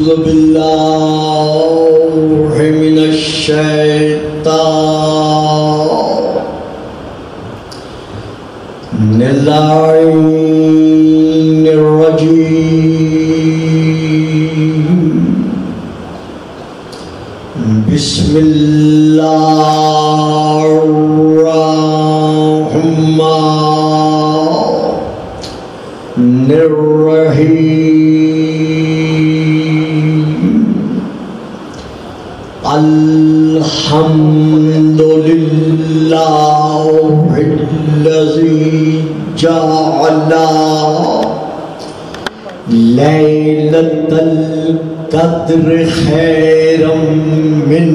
أعوذ بالله من الشيطان اللعين الرجيم بسم الله الرحمن الرحيم الحمد لله الذي جعل ليلة القدر خيرا من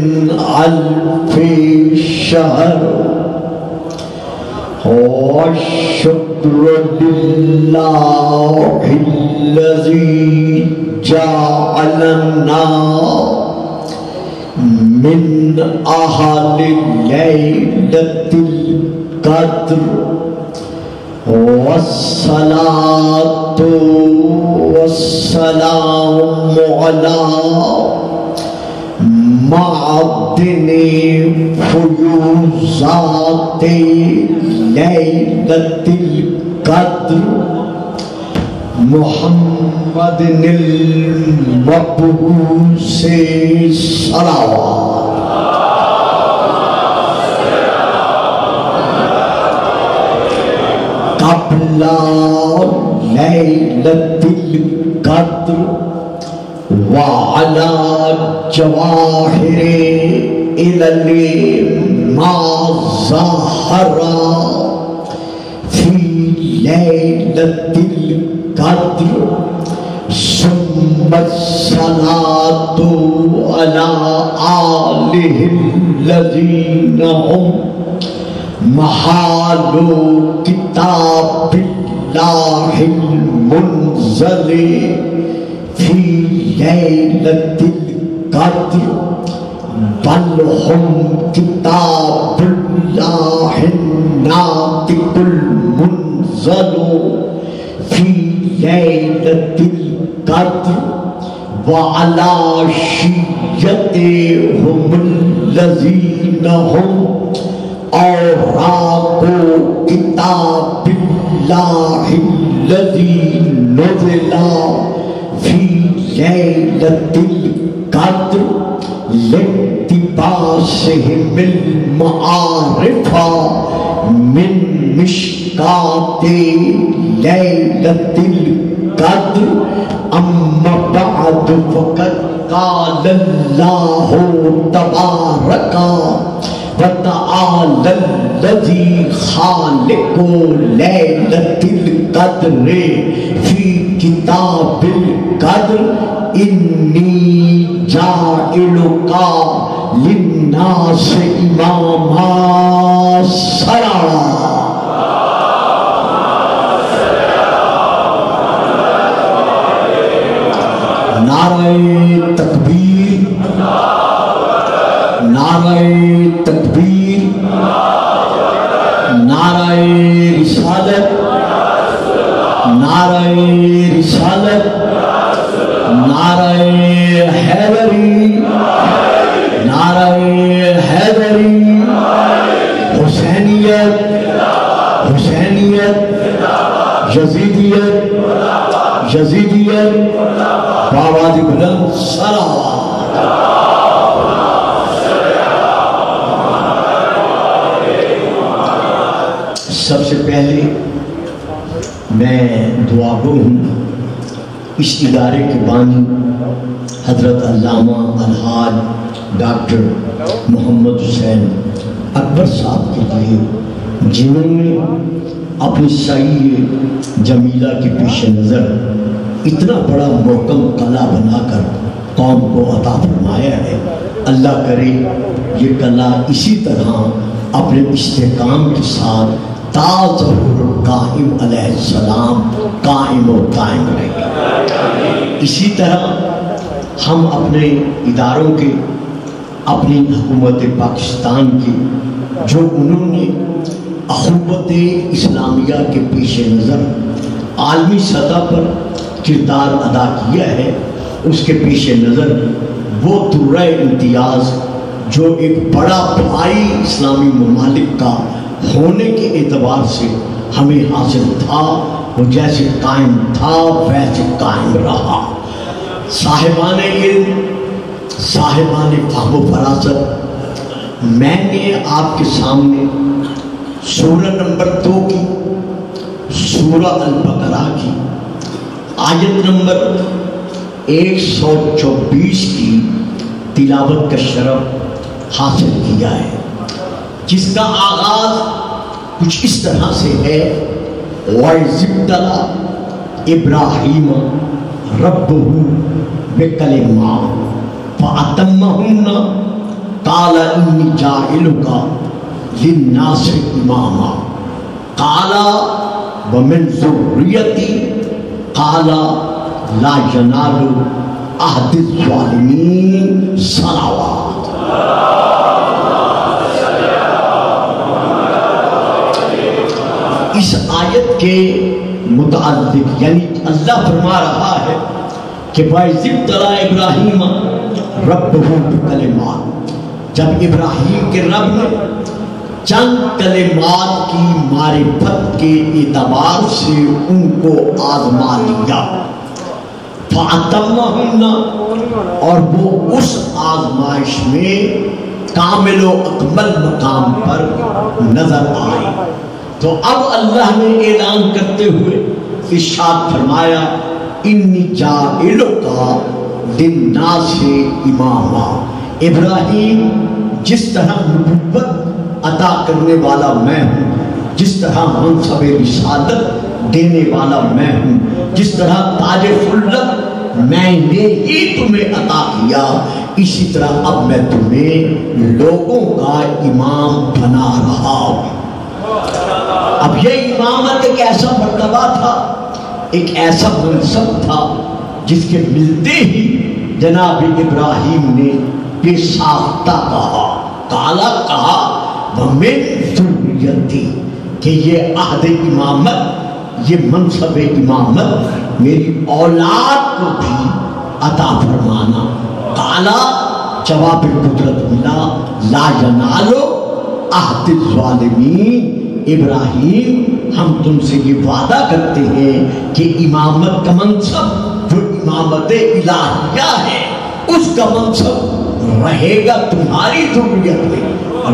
ألف شهر والشكر لله الذي جعلنا من أهل ليلة القدر والصلاة والسلام على معدن فيوزات ليلة القدر محمد المبعوث صلوات قبل ليلة القدر وعلى جواهر إلى ما ظهر في ليلة القدر ثم الصلاة على آله الذين هم محال كتاب الله المنزل في ليلة القدر بل هم كتاب الله الناطق المنزل في ليلة القدر وعلى شيعتهم الذين هم أوراق كتاب الله الذي نزل في ليلة القدر لاقتباسهم المعارف من مشكاة ليلة القدر أما بعد فقد قال الله تبارك وتعالى الذي خالق ليلة القدر في كتاب القدر إني جاعلك للناس إماما صلوات نعرہ تکبیر نعرہ تکبیر نعرہ رسالت نعرہ رسالت نعرہ حیدری نعرہ حیدری حسینیت حسینیت یزیدیت یزیدیت بآواز بلند صلوات سب سے پہلے میں دعا گو ہوں اس ادارے کے بانی حضرت علامہ الحاج ڈاکٹر محمد حسین اکبر صاحب کے لیے جنہوں نے اپنی سعی جمیلہ کے پیش نظر اتنا بڑا محکم قلعہ بنا کر قوم کو عطا فرمایا ہے. اللہ کرے یہ قلعہ اسی طرح اپنے استحکام کے ساتھ تا ظہور قائم علیہ السلام قائم و قائم رہے. اسی طرح ہم اپنے اداروں کے اپنی حکومت پاکستان کی جو انہوں نے اخوت اسلامیہ کے پیش نظر عالمی سطح پر کردار ادا کیا ہے اس کے پیش نظر وہ درہ امتیاز جو ایک بڑا بھائی اسلامی ممالک کا ہونے کے اعتبار سے ہمیں حاصل تھا، وہ جیسے قائم تھا ویسے قائم رہا۔ صاحبان علم، صاحبان فہم و فراست، میں نے آپ کے سامنے سورہ نمبر 2 کی، سورہ البقرہ کی آیت نمبر 124 کی تلاوت کا شرف حاصل کیا ہے، جس کا آغاز کچھ اس طرح سے ہے: وَإِذِ ابْتَلَىٰ إِبْرَاهِيمَ رَبُّهُ بِكَلِمَاتٍ فَأَتَمَّهُنَّ قَالَ إِنِّي جَاعِلُكَ لِلنَّاسِ إِمَامًا قَالَ وَمِنْ ذُرِّيَّتِي قَالَ لَا يَنَالُ عَهْدِ الظَّالِمِينَ صلوات۔ اس آیت کے متعلق یعنی اللہ فرما رہا ہے کہ وَإِذِ ابْتَلَىٰ إِبْرَاهِيمَ رَبُّهُ بِكَلِمَاتٍ، جب ابراہیم کے رب نے چند کلمات کی معرفت کے اعتبار سے ان کو آزما لیا، فَأَتَمَّهُنَّ، اور وہ اس آزمائش میں کامل و اکمل مقام پر نظر آئے۔ تو اب اللہ نے اعلان کرتے ہوئے ارشاد فرمایا: انی جاعلک للناس اماما۔ ابراہیم، جس طرح نبوت عطا کرنے والا میں ہوں، جس طرح منصب رسالت دینے والا میں ہوں، جس طرح تاج خلت میں نے ہی تمہیں عطا کیا، اسی طرح اب میں تمہیں لوگوں کا امام بنا رہا ہوں۔ اب یہ امامت ایک ایسا مرتبہ تھا، ایک ایسا منصب تھا جس کے ملتے ہی جناب ابراہیم نے بے ساختہ کہا، کالا کہا وَمِن ذُرِّيَّتِي، کہ یہ عہد امامت، یہ منصب امامت میری اولاد کو بھی عطا فرمانا۔ کالا جواب قدرت ملا، لا ینالو عہد الظالمین۔ ابراہیم، ہم تم سے یہ وعدہ کرتے ہیں کہ امامت کا منصب جو امامت الہیہ ہے، اس کا منصب رہے گا تمہاری ذریت میں،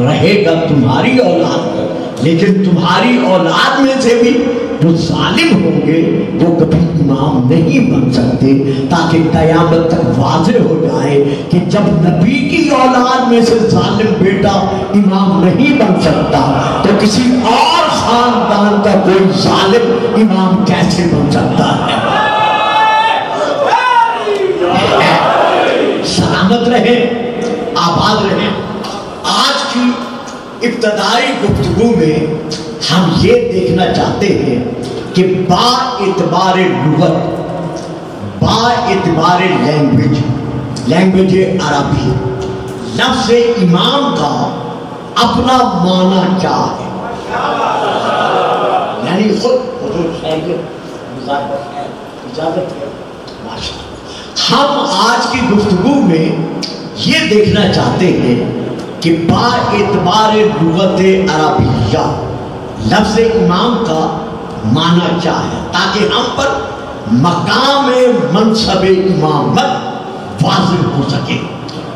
رہے گا تمہاری اولاد میں، لیکن تمہاری اولاد میں سے بھی جو ظالم ہوں گے وہ کبھی امام نہیں بن سکتے، تاکہ قیامت تک واضح ہو جائے کہ جب نبی کی اولاد میں سے ظالم بیٹا امام نہیں بن سکتا تو کسی اور خاندان کا کوئی ظالم امام کیسے بن سکتا ہے؟ سلامت رہے، آباد رہے۔ آج کی ابتدائی گفتگو میں ہم یہ دیکھنا چاہتے ہیں کہ با اعتبار لغت، با اعتبار لینگویج عربی، لفظ امام کا اپنا معنی کیا ہے؟ یعنی خود حضور اجازت ہے، ہم آج کی گفتگو میں یہ دیکھنا چاہتے ہیں کہ با اعتبار لغت عربیہ لفظ امام کا معنی کیا ہے، تاکہ ہم پر مقام منصب امامت واضح ہو سکے۔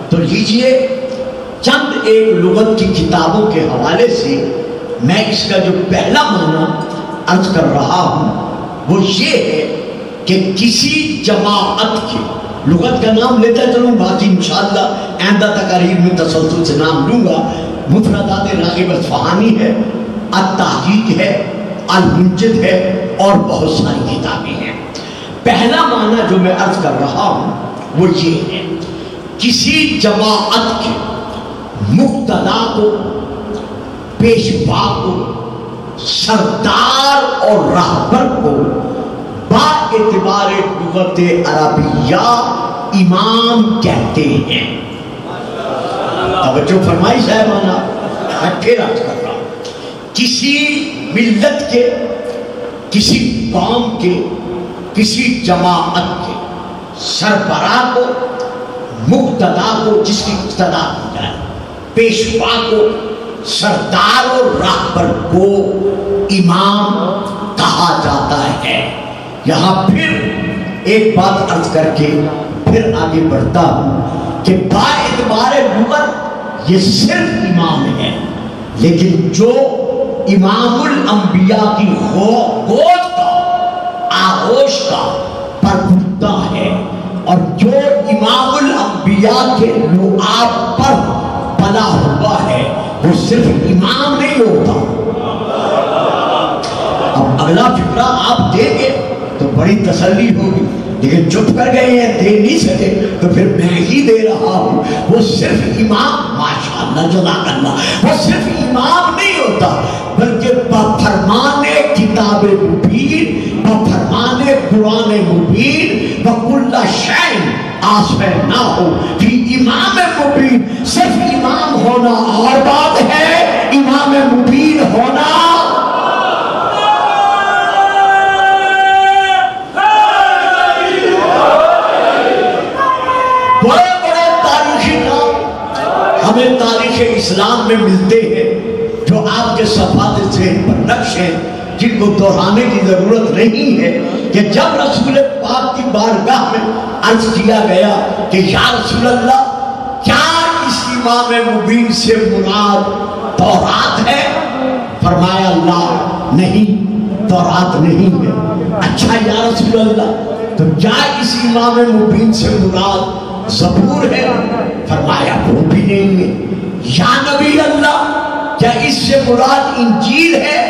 تو لیجئے چند ایک لغت کی کتابوں کے حوالے سے میں اس کا جو پہلا معنی عرض کر رہا ہوں وہ یہ ہے کہ کسی جماعت کے، لغت کا نام لیتا چلوں باقی انشاءاللہ آئندہ تقاریر میں تسلسل سے نام لوں گا۔ مفردات راغب اصفہانی ہے، التحقیق ہے، المنجد ہے اور بہت ساری کتابیں ہیں۔ پہلا معنی جو میں عرض کر رہا ہوں وہ یہ ہے، کسی جماعت کے مقتدا کو، پیشوا کو، سردار اور رہبر کو با اعتبار لغت عربیہ امام کہتے ہیں۔ توجہ فرمائی صاحبانہ، میں پھر عرض کر رہا ہوں، کسی ملت کے، کسی قوم کے، کسی جماعت کے سربراہ کو، مقتدا کو جس کی اقتدا ہو جائے، پیشوا کو، سردار و راہبر کو امام کہا جاتا ہے۔ یہاں پھر ایک بات عرض کر کے پھر آگے بڑھتا ہوں کہ با اعتبار لغت یہ صرف امام ہے، لیکن جو امام الانبیاء کی گود کا، آغوش کا پرورتا ہے، اور جو امام الانبیاء کے لعاب پر بنا ہوا ہے، وہ صرف امام نہیں ہوتا۔ اب اگلا فکرہ آپ دیں گے تو بڑی تسلی ہوگی، لیکن چپ کر گئے ہیں، دے نہیں سکے تو پھر میں ہی دے رہا ہوں۔ وہ صرف امام، ماشاءاللہ جزاک اللہ، وہ صرف امام نہیں ہوتا، بلکہ بفرمان کتاب مبین، بفرمان قرآن مبین، وَكُلَّ شَيْءٍ آسْفَيْنَاهُ فِي امام مبین۔ صرف امام ہونا اور بات ہے، امام مبین ہونا ہمیں تاریخ اسلام میں ملتے ہیں جو آپ کے صفحات ذہن پر نقش ہیں، جن کو دہرانے کی ضرورت نہیں ہے، کہ جب رسول پاک کی بارگاہ میں عرض کیا گیا کہ یا رسول اللہ کیا اس امام مبین سے مراد تورات ہے؟ فرمایا اللہ نہیں، تورات نہیں ہے۔ اچھا یا رسول اللہ تو کیا اس امام مبین سے مراد زبور ہے؟ فرمایا وہ بھی نہیں ہے۔ یا نبی اللہ کیا اس سے مراد انجیل ہے؟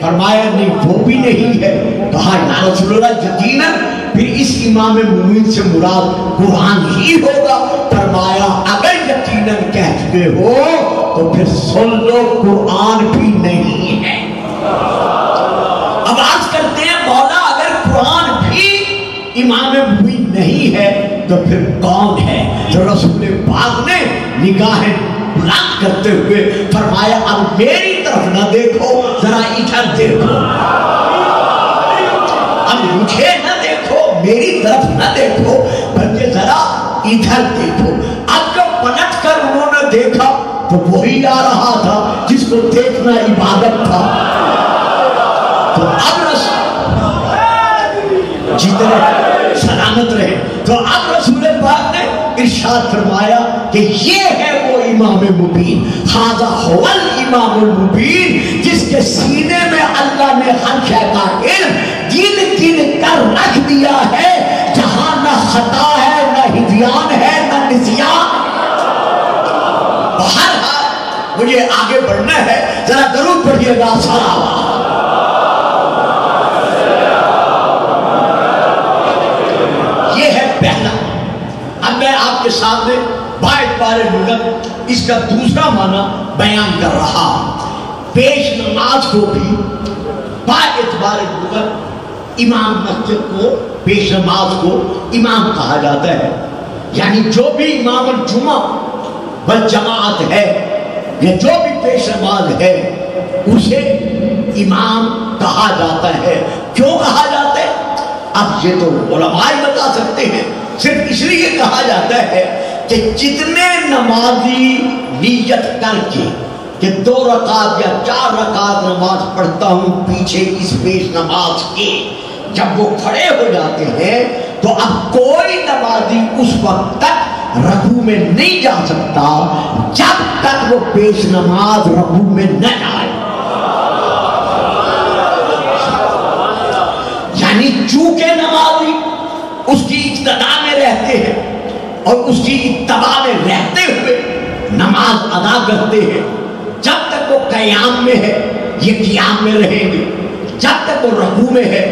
فرمایا نہیں وہ بھی نہیں ہے۔ کہا یا رسول اللہ یقیناً پھر اس امام مبین سے مراد قرآن ہی ہوگا۔ فرمایا اگر یقیناً کہہ چکے ہو تو پھر سن لو قرآن بھی نہیں ہے۔ اب عرض کرتے ہیں مولا اگر قرآن بھی امام مبین نہیں ہے تو پھر کون ہے؟ جو رسول پاک نے نگاہیں بلند کرتے ہوئے فرمایا اب میری طرف نہ دیکھو، ذرا ادھر دیکھو، اب مجھے نہ دیکھو، میری طرف نہ دیکھو، بلکہ ذرا ادھر دیکھو۔ اب جب پلٹ کر انہوں نے دیکھا تو وہی آ رہا تھا جس کو دیکھنا عبادت تھا۔ تو اب جتنے سلامت رہے، تو اب رسول پاک نے ارشاد فرمایا کہ یہ ہے وہ امام مبین، ھذا ھو الامام المبین، جس کے سینے میں اللہ نے ہر شے کا علم گن گن کر رکھ دیا ہے، جہاں نہ خطا ہے، نہ ہدیان ہے، نہ نسیان۔ بہرحال مجھے آگے بڑھنا ہے، ذرا درود پڑھیے گا صلوات۔ آپ کے سامنے باعتبار لغت اس کا دوسرا معنی بیان کر رہا۔ پیش نماز کو بھی باعتبار لغت امام مسجد کو، پیش نماز کو امام کہا جاتا ہے، یعنی جو بھی امام الجمعہ والجماعت ہے یا جو بھی پیش نماز ہے اسے امام کہا جاتا ہے۔ کیوں کہا جاتا ہے؟ اب یہ تو علماء ہی بتا سکتے ہیں۔ صرف اس لیے کہا جاتا ہے کہ جتنے نمازی نیت کر کے کہ 2 رکعت یا 4 رکعت نماز پڑھتا ہوں پیچھے اس پیش نماز کے، جب وہ کھڑے ہو جاتے ہیں تو اب کوئی نمازی اس وقت تک رکوع میں نہیں جا سکتا جب تک وہ پیش نماز رکوع میں نہ جائے۔ یعنی چونکہ نمازی اس کی ابتدا میں رہتے ہیں اور اس کی اتباع میں رہتے ہوئے نماز ادا کرتے ہیں، جب تک وہ قیام میں ہے یہ قیام میں رہیں گے، جب تک وہ رکوع میں ہے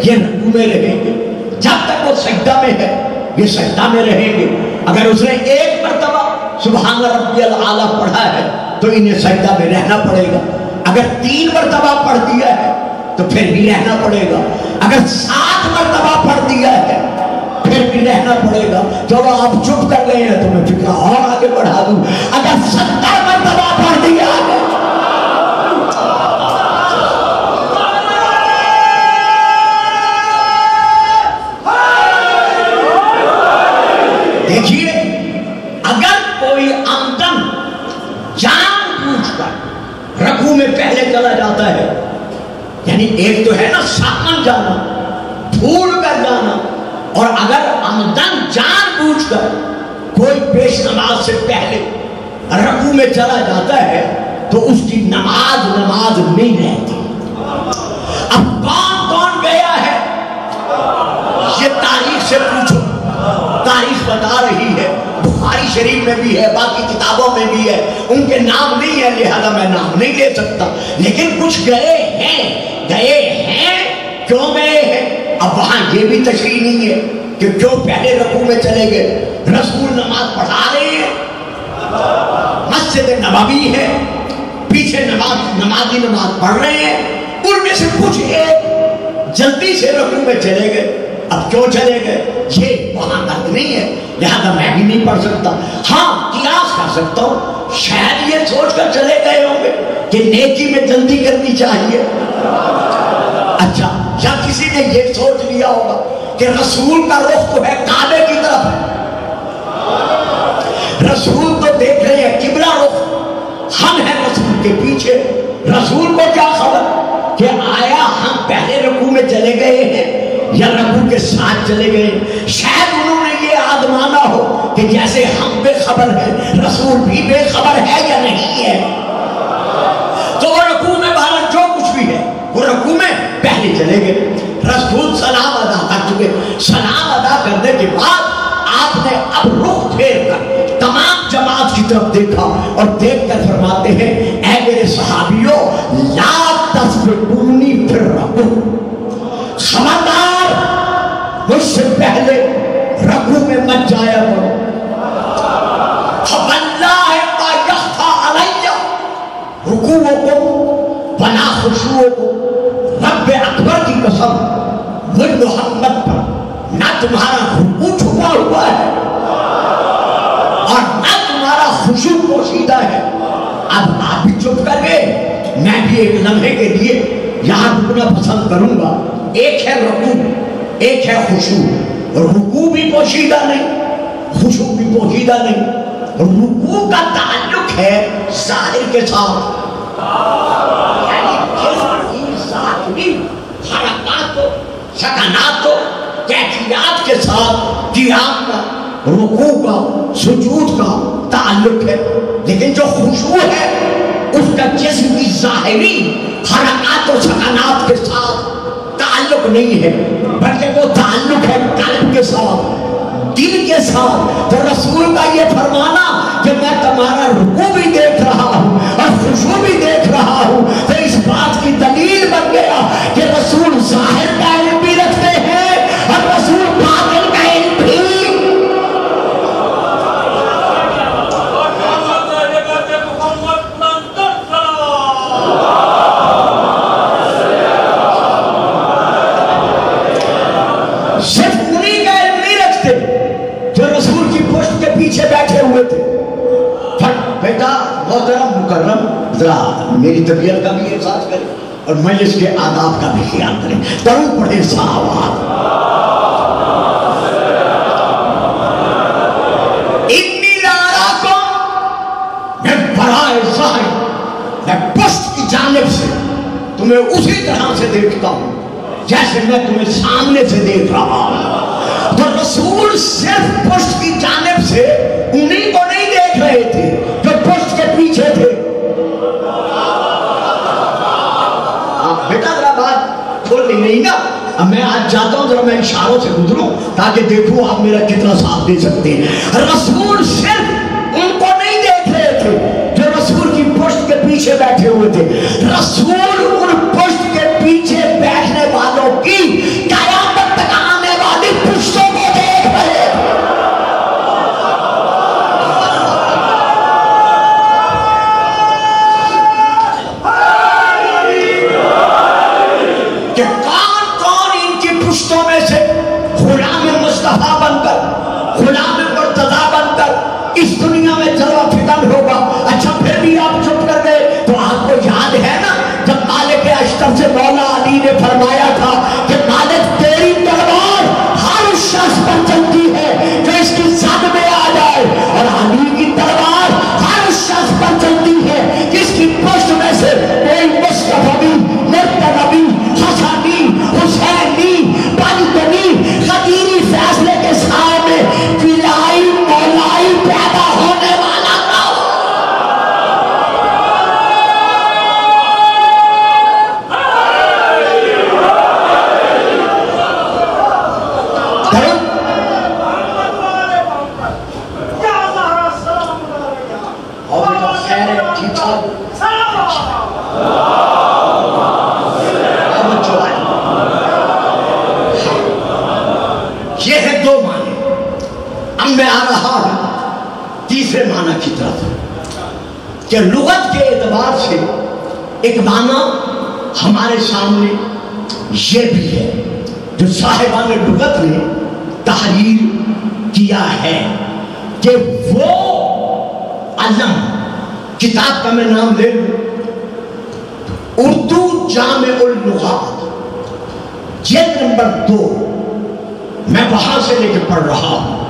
یہ رکوع میں رہیں گے، جب تک وہ سجدہ میں ہے یہ سجدہ میں رہیں گے۔ اگر اس نے ایک مرتبہ سبحان ربی الاعلیٰ پڑھا ہے تو انہیں سجدہ میں رہنا پڑے گا، اگر 3 مرتبہ پڑھ دیا ہے تو پھر بھی رہنا پڑے گا، اگر 7 مرتبہ پڑھ دیا ہے پھر بھی رہنا پڑے گا۔ چلو آپ چپ کر گئے ہیں تو میں فکر اور آگے بڑھا دوں، اگر 70 مرتبہ پڑھ دیا ہے دیکھیے اگر کوئی عمدن جان بوجھ کر رکوع میں پہلے چلا جاتا ہے، یعنی ایک تو ہے نا سامن جانا، بھول کر جانا، اور اگر عمدن جان بوجھ کر کوئی پیش نماز سے پہلے رکوع میں چلا جاتا ہے تو اس کی نماز نہیں رہتی۔ اب کون کون گیا ہے یہ تاریخ سے پوچھو، تاریخ بتا رہی ہے، بخاری شریف میں بھی ہے، باقی کتابوں میں بھی ہے، ان کے نام نہیں ہے لہذا میں نام نہیں لے سکتا، لیکن کچھ گئے ہیں، کیوں گئے ہیں؟ اب وہاں یہ بھی تشریح نہیں ہے کہ کیوں پہلے رکوع میں چلے گئے۔ رسول نماز پڑھا رہے ہیں، مسجد نبوی ہے، پیچھے نمازی نماز پڑھ رہے ہیں، ان میں سے کچھ ایک جلدی سے رکوع میں چلے گئے۔ اب کیوں چلے گئے یہ وہاں تک نہیں ہے، لہذا میں بھی نہیں پڑھ سکتا۔ ہاں قیاس کر سکتا ہوں، شاید یہ سوچ کر چلے گئے ہوں گے کہ نیکی میں جلدی کرنی چاہیے، اچھا، یا کسی نے یہ سوچ لیا ہوگا کہ رسول کا رخ تو ہے کعبے کی طرف ہے، رسول تو دیکھ رہے ہیں قبلہ رخ، ہم ہیں رسول کے پیچھے، رسول کو کیا خبر کہ آیا ہم پہلے رکوع میں چلے گئے ہیں یا رکوع کے ساتھ چلے گئے؟ شاید انہوں نے یہ آزمانا ہو کہ جیسے ہم بے خبر ہیں رسول بھی بے خبر ہے یا نہیں ہے، تو وہ رکوع میں بہرحال جو کچھ بھی ہے وہ رکوع میں پہلے چلے گئے۔ رسول سلام ادا کر چکے، سلام ادا کرنے کے بعد آپ نے اب رخ پھیر کر تمام جماعت کی طرف دیکھا اور دیکھ کر فرماتے ہیں اے میرے صحابیوں لا تسبقونی فی الرکوع، خبردار مجھ سے پہلے رکوع میں مت جایا کرو، فواللہ ما یخفی علی رکوعکم ولا خشوعکم، رب اکبر کی قسم مجھ محمد پر نہ تمہارا رکوع چھپا ہوا ہے اور نہ تمہارا خشوع پوشیدہ ہے۔ اب آپ بھی چپ کر گئے، میں بھی ایک لمحے کے لیے یہاں رکنا پسند کروں گا۔ ایک ہے رکوع، ایک ہے خشوع، رکوع بھی پوشیدہ نہیں، خشوع بھی پوشیدہ نہیں۔ رکوع کا تعلق ہے ظاہر کے ساتھ، حرکات و سکنات و کیفیات کے ساتھ قیام کا، رکوع کا، سجود کا تعلق ہے، لیکن جو خشوع ہے اس کا جسمی ظاہری حرکات و سکنات کے ساتھ تعلق نہیں ہے، بلکہ وہ تعلق ہے قلب کے ساتھ، دل کے ساتھ۔ تو رسول کا یہ فرمانا کہ میں تمہارا رکوع بھی دیکھ رہا ہوں اور خشوع بھی دیکھ رہا ہوں، تو اس بات کی دلیل بن گیا کہ رسول ظاہر کا علم بھی رکھتے ہیں اور رسول باطن کا علم بھی۔ صرف انہی کا علم نہیں رکھتے جو رسول کی پشت کے پیچھے بیٹھے ہوئے تھے۔ بیٹا محترم مکرم ذرا میری طبیعت کا بھی احساس کریں اور مجلس کے آداب کا بھی خیال کریں، درود پڑھیں صحابہ۔ انی لا اراکم من وراء ظہر، میں پشت کی جانب سے تمہیں اسی طرح سے دیکھتا ہوں جیسے میں تمہیں سامنے سے دیکھ رہا ہوں۔ تو رسول صرف پشت کی جانب سے انہیں کو نہیں دیکھ رہے تھے جو پشت کے پیچھے تھے۔ بیٹا ذرا بات کھولنی نہیں نا، اب میں آج چاہتا ہوں ذرا میں اشاروں سے گزروں تاکہ دیکھو آپ میرا کتنا ساتھ دے سکتے ہیں۔ رسول صرف ان کو نہیں دیکھ رہے تھے جو رسول کی پشت کے پیچھے بیٹھے ہوئے تھے، رسول ان پشت کے پیچھے بیٹھنے والوں کی قیامت تک آنے والی پشتوں کو دیکھ رہے تھے۔ کہ کون کون ان کی پشتوں میں سے غلام مصطفیٰ بن کر، غلام مرتضیٰ بن کر اس دنیا میں جلوہ فتن ہوگا۔ اچھا پھر بھی آپ چپ کر گئے تو آپ کو یاد ہے نا جب مالک اشتر سے مولا علی نے فرمایا تھا کہ مالک تیری تلوار ہر اس شخص پر چلتی ہے جو اس کی زد میں اب میں آ رہا ہوں تیسرے معنی کی طرف کہ لغت کے اعتبار سے ایک معنی ہمارے سامنے یہ بھی ہے جو صاحبان لغت نے تحریر کیا ہے کہ وہ علم، کتاب کا میں نام لے لوں اردو جامع اللغات جلد نمبر 2، میں وہاں سے لے کے پڑھ رہا ہوں،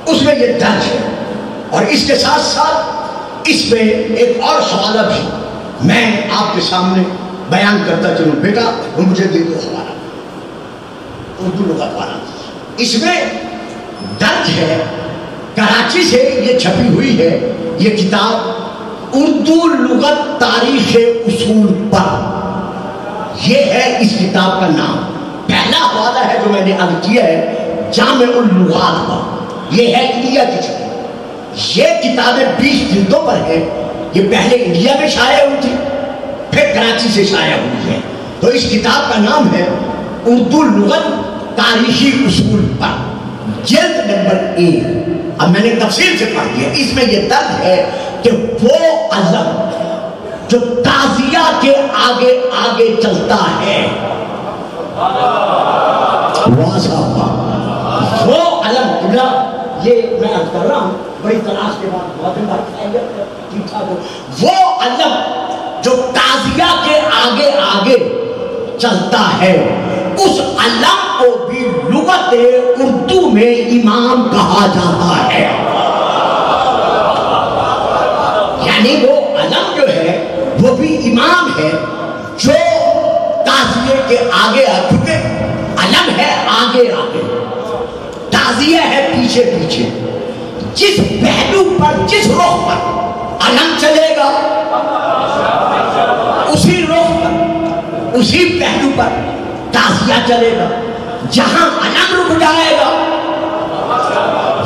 اس میں یہ درج ہے، اور اس کے ساتھ ساتھ اس میں ایک اور حوالہ بھی میں آپ کے سامنے بیان کرتا چلوں۔ بیٹا وہ مجھے دے دو حوالہ اردو لغت والا، اس میں درج ہے، کراچی سے یہ چھپی ہوئی ہے یہ کتاب، اردو لغت تاریخ اصول پر، یہ ہے اس کتاب کا نام۔ پہلا حوالہ ہے جو میں نے عرض کیا ہے جامع اللغات کا، یہ ہے انڈیا کی چھپی، یہ کتابیں 20 جلدوں پر ہے، یہ پہلے انڈیا میں شائع ہوئی تھی پھر کراچی سے شائع ہوئی ہے، تو اس کتاب کا نام ہے اردو لغت تاریخی اصول پر، جلد نمبر 1۔ اب میں نے تفصیل سے پڑھ دیا، اس میں یہ درج ہے کہ وہ علم جو تعزیہ کے آگے آگے چلتا ہے، وہ علم، یہ میں عرض کر رہا ہوں بڑی تلاش کے بعد، وہ علم جو تعزیہ کے آگے آگے چلتا ہے، اس علم کو بھی لغت اردو میں امام کہا جاتا ہے۔ یعنی وہ علم جو ہے وہ بھی امام ہے جو تعزیے کے آگے چکے، علم ہے آگے آگے، تعزیہ ہے پیچھے پیچھے، جس پہلو پر جس رخ پر علم چلے گا اسی رخ پر اسی پہلو پر تعزیہ چلے گا، جہاں علم رک جائے گا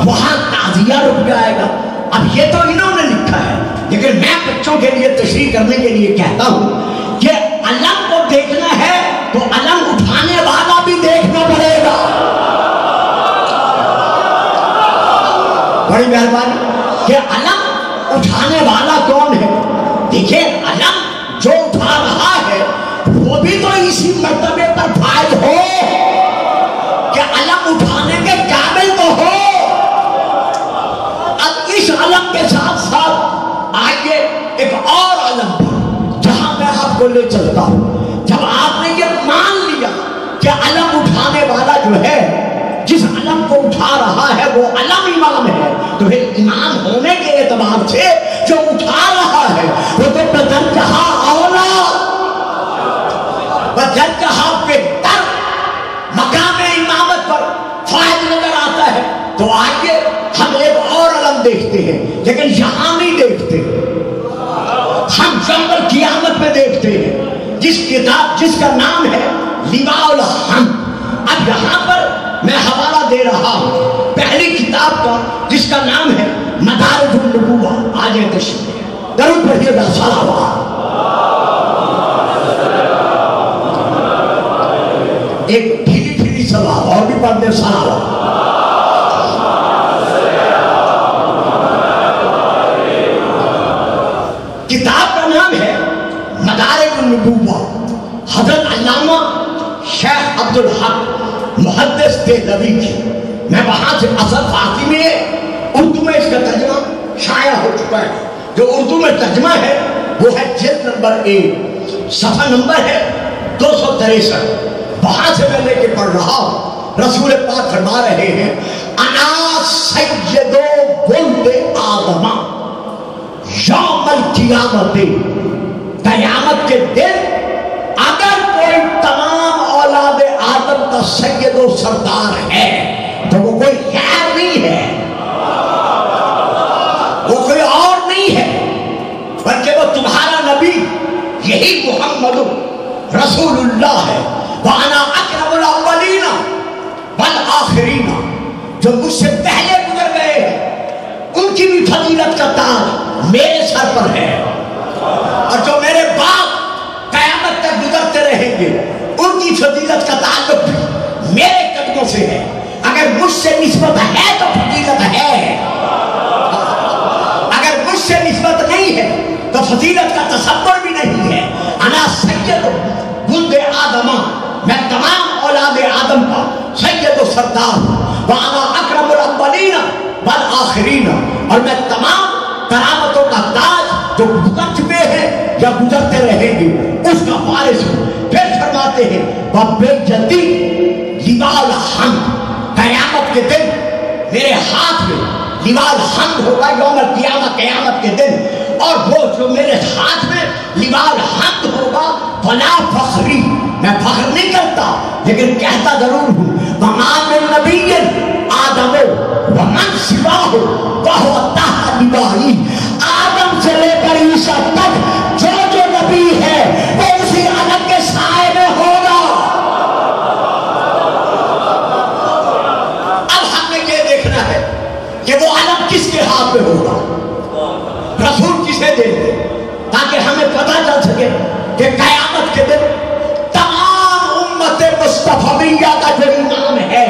وہاں تعزیہ رک جائے گا۔ اب یہ تو انہوں نے لکھا ہے، لیکن میں بچوں کے لیے تشریح کرنے کے لیے کہتا ہوں کہ علم کو دیکھنا ہے تو علم اٹھانے والا بھی دیکھنا پڑے گا۔ بڑی مہربانی کہ علم اٹھانے والا کون ہے؟ دیکھیں علم جو اٹھا رہا ہے وہ بھی تو اسی مرتبے پر فائز ہو کہ علم اٹھانے کے قابل تو ہو۔ اب اس علم کے ساتھ ساتھ آئیے ایک اور علم پر جہاں میں آپ کو لے چلتا ہوں۔ جب آپ نے یہ مان لیا کہ علم اٹھانے والا جو ہے، جس علم کو اٹھا رہا ہے وہ علم امام ہے، تو پھر امام ہونے کے اعتبار سے جو اٹھا رہا ہے وہ تو بدرجہ اولا، بدرجہ بہتر مقام امامت پر فائز نظر آتا ہے۔ تو آئیے ہم ایک اور علم دیکھتے ہیں، لیکن یہاں نہیں دیکھتے، ہم یوم القیامت میں دیکھتے ہیں، جس کتاب جس کا نام ہے لواء الحمد۔ اب یہاں پر میں حوالہ دے رہا ہوں پہلی کتاب کا جس کا نام ہے مدارج النبوہ۔ آجے تشریف درود پڑھیے گا، صلوات۔ ایک ڈھیلی ڈھیلی صلوات اور بھی پڑھ دے، صلوات۔ کتاب کا نام ہے مدارج النبوہ، حضرت علامہ شیخ عبدالحق محدث دہلوی کی۔ میں وہاں سے اصل فارسی میں اردو میں اس کا ترجمہ شائع ہو چکا ہے، جو اردو میں ترجمہ ہے وہ ہے جلد نمبر 1، صفحہ نمبر ہے 263۔ وہاں سے میں لے کے پڑھ رہا ہوں، رسول پاک فرما رہے ہیں انا سید ولد آدم یوم القیامت، قیامت کے دن اگر کوئی تمام اولاد آدم کا سید و سردار ہے تو وہ کوئی غیر نہیں ہے، وہ کوئی اور نہیں ہے، بلکہ وہ تمہارا نبی یہی محمد رسول اللہ ہے۔ وَأَنَا أَكْرَمُ الْأَوَّلِينَ وَالْآخِرِينَ، جو مجھ سے پہلے گزر گئے ہیں ان کی بھی فضیلت کا تاج میرے سر پر ہے، اور جو میرے بعد قیامت تک گزرتے رہیں گے ان کی فضیلت کا تعلق بھی میرے قدموں سے ہے۔ اگر مجھ سے نسبت ہے تو فضیلت ہے، سردار ہوں، وَأَنَا أَكْرَمُ الْأَوَّلِينَ وَالْآخِرِينَ، اور میں تمام کرامتوں کا تاج جو گزر چکے ہیں یا گزرتے رہیں گے اس کا وارث ہوں۔ پھر فرماتے ہیں وَبِالْجَدِّ لِوَاءُ الْحَمْدِ، قیامت کے دن میرے ہاتھ میں لواء الحمد ہوگا یوم القیامہ، قیامت کے دن، اور وہ جو میرے ہاتھ میں لواء الحمد ہوگا وَلَا فَخْرِي، میں فخر نہیں کرتا لیکن کہتا ضرور ہوں وَمَا مِن نَبِيٍّ آدَمُ وَمَنْ سِوَاهُ وَهُوَ تَحْتَ لِوَائِهِ، آدم سے لے کر عیسیٰ تک جو جو نبی ہے وہ اسی علم کے سائے میں ہوگا۔ اب ہم نے یہ دیکھنا ہے کہ وہ علم کس کے ہاتھ میں ہوگا، رسول کسے دیں گے، تاکہ ہمیں پتہ چل سکے کہ قیامت کے دن تمام امت مصطفیہ کا جو امام ہے،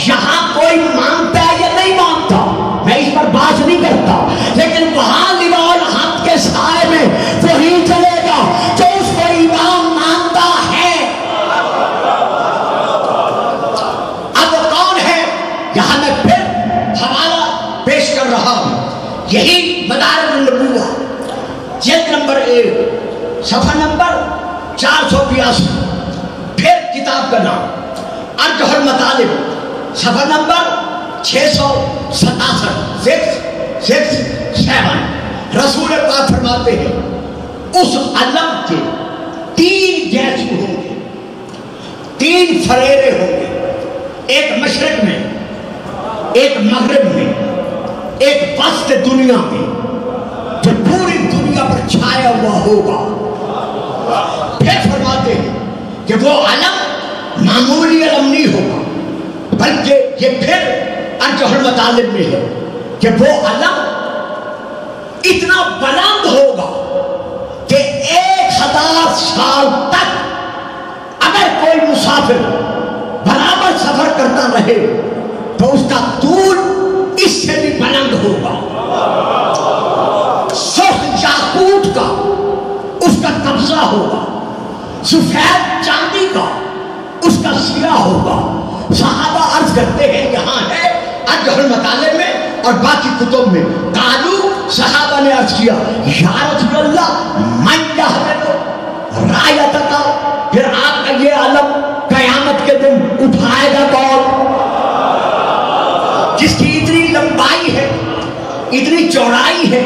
یہاں کوئی مانتا ہے یا نہیں مانتا میں اس پر بات نہیں کرتا، لیکن وہاں لواء الحمد کے سائے میں وہی چلے گا جو اس کو امام مانتا ہے۔ اب وہ کون ہے، یہاں میں پھر حوالہ پیش کر رہا ہوں، یہی مدارج النبوہ جلد نمبر 1 صفحہ نمبر 482، پھر کتاب کا نام ارجح المطالب صفحہ نمبر 667 667۔ رسول پاک فرماتے ہیں اس علم کے 3 جیسے ہوں گے، 3 فریرے ہوں گے، ایک مشرق میں، ایک مغرب میں، ایک وسط دنیا میں، جو پوری دنیا پر چھایا ہوا ہوگا۔ پھر فرماتے ہیں کہ وہ علم معمولی علم نہیں ہوگا، بلکہ یہ پھر ارجح المطالب میں ہے کہ وہ علم اتنا بلند ہوگا کہ 1000 سال تک اگر کوئی مسافر برابر سفر کرتا رہے تو اس کا طول اس سے بھی بلند ہوگا۔ سرخ یاقوت کا اس کا قبضہ ہوگا، سفید چاندی کا اس کا سرا ہوگا۔ صحابہ عرض کرتے ہیں یہاں ہے ارجح المطالب میں اور باقی کتب میں، قالو صحابہ نے عرض کیا یا رسول اللہ من یحمل رایتک، پھر آپ کا یہ علم قیامت کے دن اٹھائے گا کون؟ جس کی اتنی لمبائی ہے، اتنی چوڑائی ہے،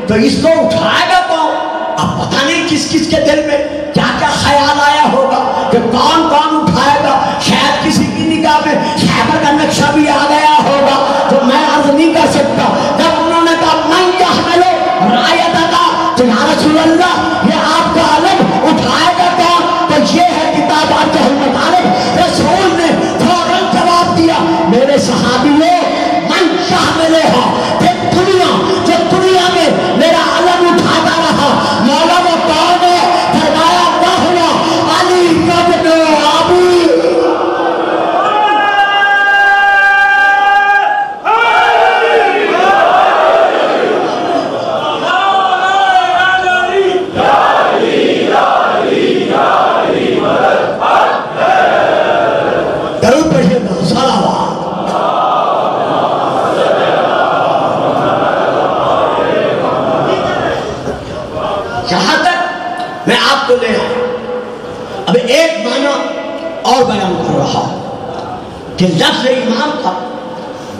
تو اس کو اٹھائے گا کون؟ اب پتہ نہیں کس کس کے دل میں کیا کیا خیال آیا ہوگا کہ کون کون اٹھائے گا، شاید کسی کی نگاہ میں خیبر کا نقشہ بھی آ گیا ہوگا تو میں عرض نہیں کر سکتا۔ جب انہوں نے کہا من یحمل رایتک، تو یا رسول اللہ یہ آپ کا علم اٹھائے گا کون؟ تو یہ ہے کتاب ارجح المطالب۔ رسول نے فوراً جواب دیا میرے صحابیوں من یحملھا، کہ دنیا جو دنیا میں میرا علم اٹھاتا رہا مولا وہ کون ہے؟ فرمایا وہو علی بن ابی۔ درود پڑھیے گا، صلوات۔ یہاں تک میں آپ کو لے آیا، اب ایک معنی اور بیان کر رہا ہوں کہ لفظ امام کا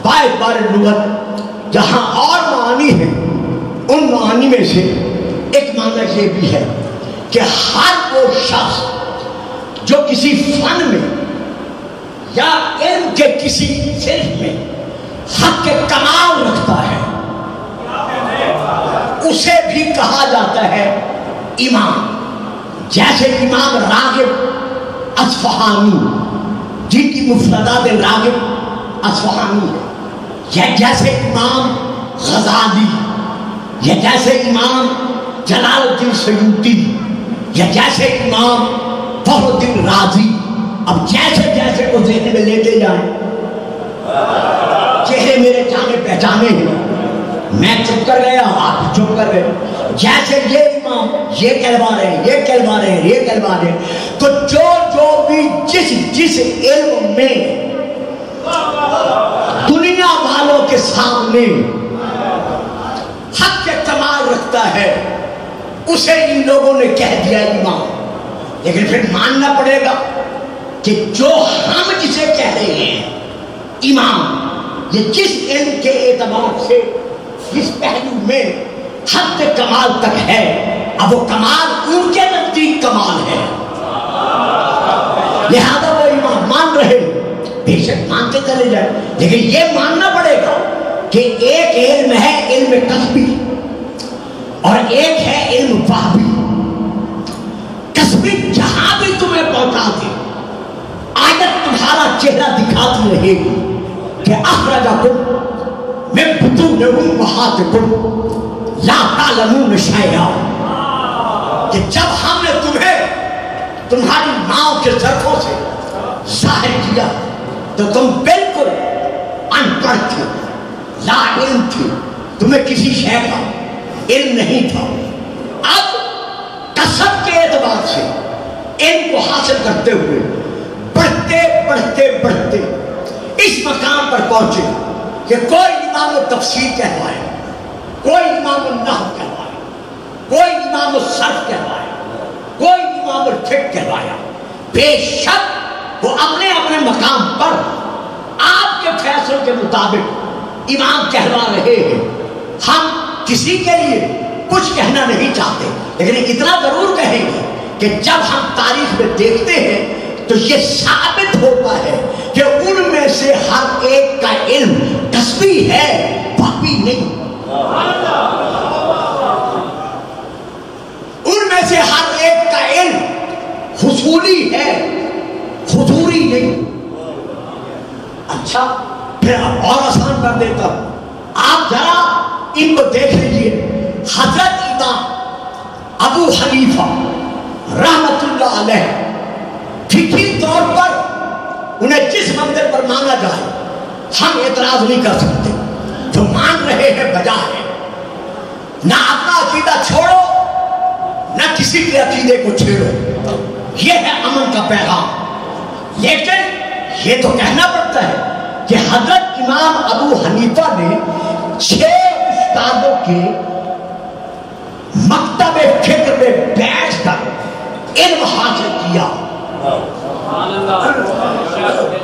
باعتبار لغت جہاں اور معانی ہیں، ان معانی میں سے ایک معنی یہ بھی ہے کہ ہر وہ شخص جو کسی فن میں یا علم کے کسی صرف میں حق کے کمال رکھتا ہے اسے بھی کہا جاتا ہے امام۔ جیسے امام راغب اصفہانی جن کی مفردات راغب اصفہانی ہے، یا جیسے امام غزالی، یا جیسے امام جلال الدین سیوطی، یا جیسے امام فخر الدین رازی۔ اب جیسے جیسے کو ذہن میں لیتے جائیں، چہرے میرے جانے پہچانے ہیں، میں چپ کر گیا آپ چپ کر گئے، جیسے یہ امام یہ کہلوا رہے ہیں، یہ کہلوا رہے ہیں، یہ کہلوا رہے ہیں، تو جو بھی جس علم میں دنیا والوں کے سامنے حق کے کمال رکھتا ہے، اسے ان لوگوں نے کہہ دیا امام. لیکن پھر ماننا پڑے گا کہ جو ہم جسے کہہ رہے ہیں امام، یہ جس علم کے اعتبار سے جس پہلو میں حد کمال تک ہے، اب وہ کمال ان کے نزدیک کمال ہے، لہذا وہ امام مان رہے، بے شک مانتے چلے جائیں. لیکن یہ ماننا پڑے گا کہ ایک علم ہے علم کسبی اور ایک ہے علم فہمی. کسبی جہاں بھی تمہیں پہنچا دے، عادت تمہارا چہرہ دکھاتی رہے گی کہ اخرجکم من بطون امہاتکم لا تعلمون شیئا، کہ جب ہم نے تمہیں تمہاری ماں کے ذرفوں سے ظاہر کیا تو تم بالکل ان پڑھ تھے، لا علم تھے، تمہیں کسی شے کا علم نہیں تھا. اب کسب کے اعتبار سے علم کو حاصل کرتے ہوئے بڑھتے بڑھتے بڑھتے اس مقام پر پہنچے کہ کوئی امام التفسیر کہلائے، کوئی امام النحو کہلائے، کوئی امام الصرف کہلائے، کوئی امام الفقہ کہلایا. بے شک وہ اپنے اپنے مقام پر آپ کے فیصلوں کے مطابق امام کہلا رہے ہیں. ہم کسی کے لیے کچھ کہنا نہیں چاہتے، لیکن اتنا ضرور کہیں گے کہ جب ہم تاریخ میں دیکھتے ہیں تو یہ ثابت ہوتا ہے کہ ان میں سے ہر ایک کا علم کسبی ہے، باقی نہیں. ان میں سے ہر ایک کا علم حصولی ہے، حضوری نہیں. اچھا پھر اور آسان کر دیتا ہوں، آپ ذرا ان کو دیکھ لیجئے. حضرت امام ابو حنیفہ رحمت اللہ علیہ فقہی طور پر انہیں جس منزل پر مانا جائے ہم اعتراض نہیں کر سکتے. جو مان رہے ہیں بجا ہے، نہ اپنا عقیدہ چھوڑو نہ کسی کے عقیدے کو چھیڑو، یہ ہے امن کا پیغام. لیکن یہ تو کہنا پڑتا ہے کہ حضرت امام ابو حنیفہ نے 6 استادوں کے مکتب فکر میں بیٹھ کر علم حاصل کیا.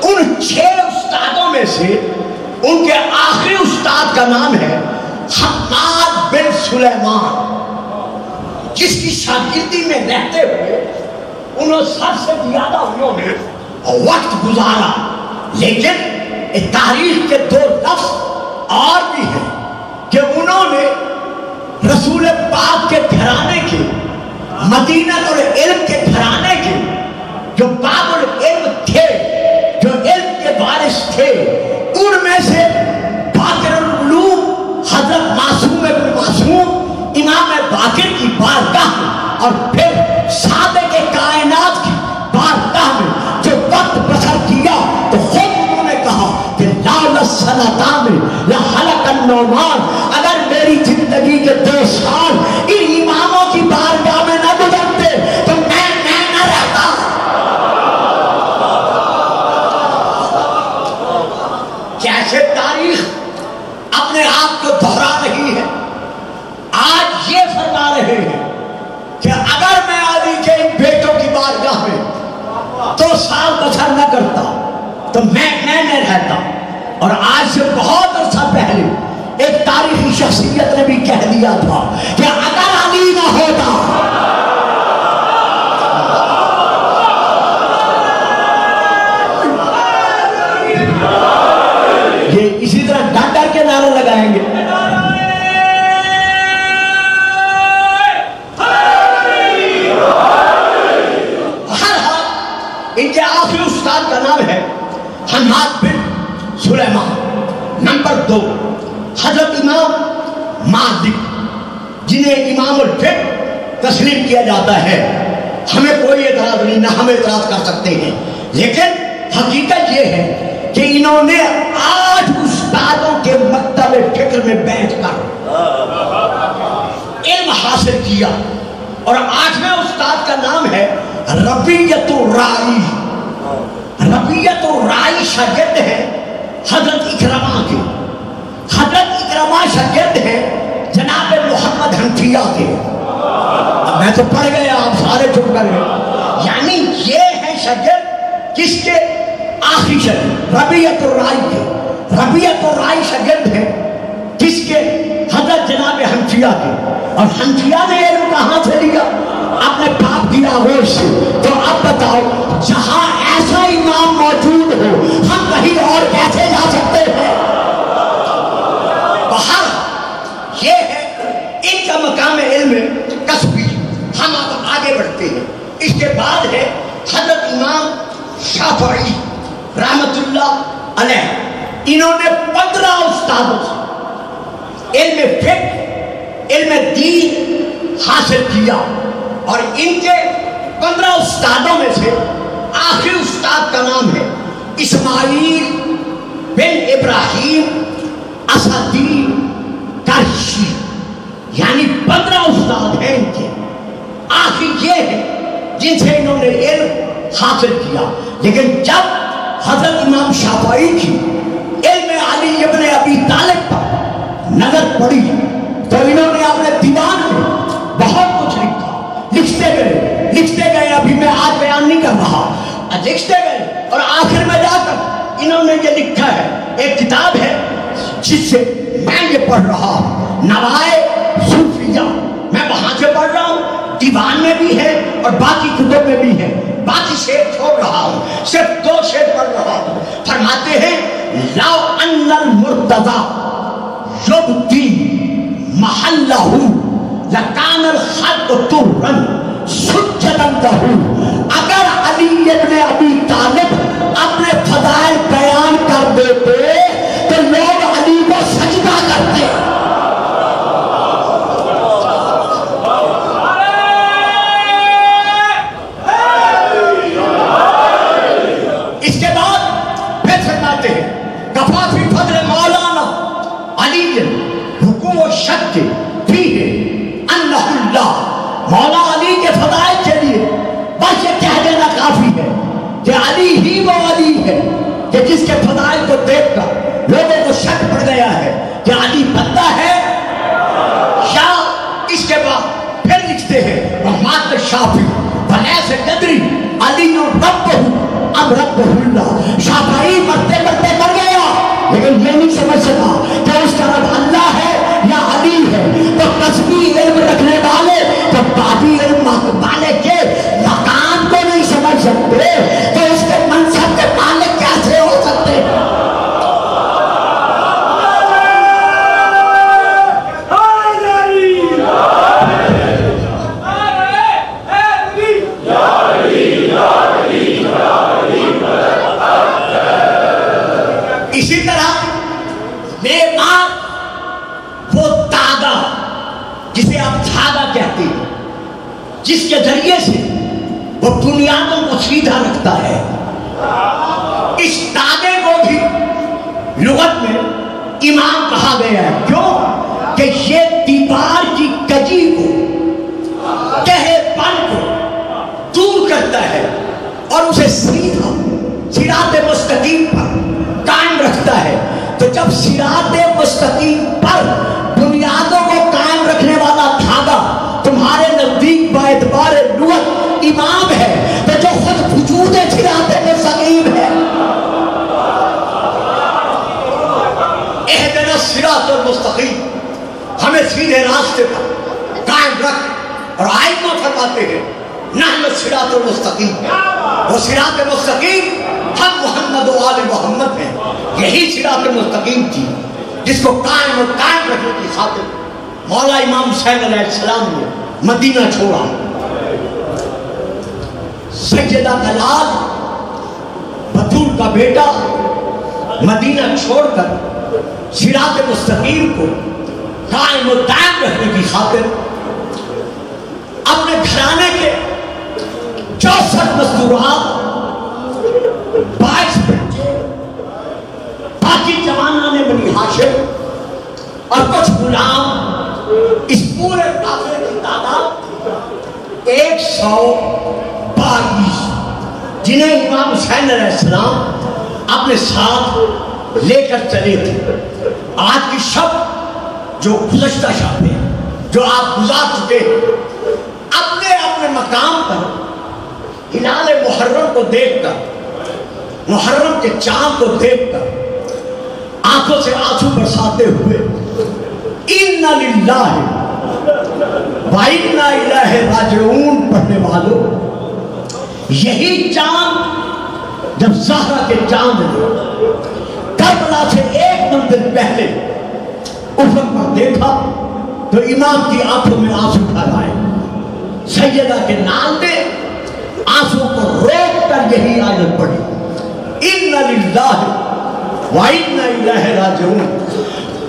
ان 6 استادوں میں سے ان کے آخری استاد کا نام ہے حماد بن سلیمان، جس کی شاگردی میں رہتے ہوئے انہوں سب سے زیادہ انہوں نے وقت گزارا. لیکن تاریخ کے 2 لفظ اور بھی ہیں کہ انہوں نے رسول پاک کے گھرانے کے، مدینہ العلم کے گھرانے کے جو باب العلم تھے، جو علم کے وارث تھے، ان میں سے باقر العلوم حضرت معصوم ابن معصوم امام باقر کی بارگاہ اور پھر صادق کائنات کی بارگاہ میں جو وقت بسر کیا تو خود انہوں نے کہا کہ لولا السنتان لخلق النعمان، اگر میری زندگی کے 2 سال ان اماموں کی بارگاہ میں نہ گزرتے تو میں نہ رہتا. کیسے تاریخ اپنے آپ کو دہرا رہی ہے. آج یہ فرما رہے ہیں کہ اگر میں علی کے ان بیٹوں کی بارگاہ میں 2 سال بسر نہ کرتا تو میں نہ رہتا. اور آج سے بہت عرصہ پہلے ایک تاریخی شخصیت نے بھی کہہ دیا تھا کہ اگر علی نہ ہوتا یہ اسی طرح ڈر ڈر کے نعرے لگائیں گے. ان کے آخری استاد کا نام ہے حماد بن سلیمان. نمبر 2 حضرت امام مالک، جنہیں امام الفقہ تسلیم کیا جاتا ہے. ہمیں کوئی اعتراض نہیں، نہ ہم اعتراض کر سکتے ہیں، لیکن حقیقت یہ ہے کہ انہوں نے 8 استادوں کے مکتب فکر میں بیٹھ کر علم حاصل کیا. اور 8ویں استاد کا نام ہے ربیعۃ الرائی. ربیعۃ الرائی شاگرد ہے حضرت اکرمہ کے. حضرت اکرمہ شاگرد ہیں جناب محمد حنفیہ کے. اب میں تو پڑھ گیا، آپ سارے چپ کر گئے. یعنی یہ ہے شاگرد کس کے؟ آخری شاگرد ربیعۃ الرائے کے. ربیعۃ الرائے شاگرد ہیں کس کے؟ حضرت جناب حنفیہ کے. اور حنفیہ نے علم کہاں سے لیا؟ اپنے باپ کی آغوش سے. تو اب بتاؤ، جہاں ایسا امام موجود ہو ہم کہیں اور کیسے جا سکتے ہیں؟ باہر یہ ہے ان کا مقام علم کسبی. ہم اب آگے بڑھتے ہیں. اس کے بعد ہے حضرت امام شافعی رحمت اللہ علیہ. انہوں نے 15 استادوں سے علم فقہ، علم دین حاصل کیا. اور ان کے 15 استادوں میں سے آخری استاد کا نام ہے اسماعیل بن ابراہیم اسدی کرشی. یعنی 15 استاد ہیں ان کے. آخری یہ ہے جن سے انہوں نے علم حاصل کیا. لیکن جب حضرت امام شافعی کی علم علی ابن ابی طالب پر نظر پڑی تو انہوں نے اپنے دیوان میں بہت کچھ لکھا. لکھتے گئے. ابھی میں آج بیان نہیں کر رہا. لکھتے گئے اور آخر میں جا کر انہوں نے یہ لکھا ہے. ایک کتاب ہے جس سے میں یہ پڑھ رہا ہوں، نوائے صوفیہ. میں وہاں سے پڑھ رہا ہوں، دیوان میں بھی ہے اور باقی کتب میں بھی ہے. باقی شعر چھوڑ رہا ہوں، صرف 2 شعر پڑھ رہا ہوں. فرماتے ہیں لو ان المرتضی یبدی محلہ لکان الخط ترن سجدا لہ. اگر علی ابن ابی طالب اپنے فضائل بیان کر دیتے تو لوگ علی کو سجدہ کرتے. اس کے بعد پھر فرماتے ہیں کفا فی فضل مولانا علی رکوع و شک بھی ہے انہ اللہ. مولا علی کے فضائل کے لیے بس یہ کہہ دینا کافی ہے کہ علی ہی وہ علی ہے کہ جس کے فضائل کو دیکھ کر لوگوں کو شک پڑ گیا ہے کہ علی بندہ ہے. یا اس کے بعد پھر لکھتے ہیں محمد شافعی ولیس قدری علی ربہ ام ربہ اللہ. شافعی مرتے مرتے مر گیا لیکن یہ نہیں سمجھ سکا کہ اس کا رب اللہ ہے یا علی ہے. تو قصبی علم رکھنے والے تو بابی علم والے کے مقام کو نہیں سمجھ سکتے تو اس کے منصب کے مالک کیسے ہو سکتے؟ اسی طرح میرے باپ وہ تاغا جسے آپ دھاگا کہتے ہیں، جس کے ذریعے سے وہ بنیادوں کو سیدھا رکھتا ہے، اس تاغے کو بھی لغت میں امام کہا گیا ہے. کیوں؟ کہ یہ دیوار کی کجی کو، کہے پن کو دور کرتا ہے اور اسے سیدھا صراط مستقیم پر قائم رکھتا ہے. تو جب صراط مستقیم پر بنیادوں کو قائم رکھنے والا دھاگا تمہارے نزدیک باعتبار لغت امام ہے تو جو خود وجود صراط مستقیم ہے، اہدنا الصراط المستقیم، ہمیں سیدھے راستے پر قائم رکھ. اور آئمہ فرماتے ہیں نحن الصراط المستقیم. وہ صراط مستقیم ہم محمد و آل محمد ہیں. یہی صراط مستقیم تھی جس کو قائم و قائم رکھنے کی خاطر مولا امام حسین علیہ السلام نے مدینہ چھوڑا. سیدہ دلال بطول کا بیٹا مدینہ چھوڑ کر صراط مستقیم کو قائم و دائم رکھنے کی خاطر اپنے گھرانے کے 64 مستورات، 22 بچے، باقی جوانان بنی ہاشم اور کچھ غلام، اس پورے قافلے کی تعداد 122 جنہیں امام حسین علیہ السلام اپنے ساتھ لے کر چلے تھے. آج کی شب جو گزشتہ شب ہے جو آپ گزار چکے اپنے اپنے مقام پر ہلال محرم کو دیکھ کر, محرم کے چاند کو دیکھ کر آنکھوں سے آنسو برساتے ہوئے اِنَّا لِلَّهِ وَإِنَّا إِلَيْهِ رَاجِعُونَ پڑھنے والوں, یہی چاند جب زہرا کے چاند نے کربلا سے ایک منزل پہلے افق پر دیکھا تو امام کی آنکھوں میں آنسو بھر آئے. سیدہ کے نام نے آنسو کو روک کر یہی آیت پڑھی, اِنَّا لِلَّهِ وَإِنَّا إِلَيْهِ رَاجِعُونَ.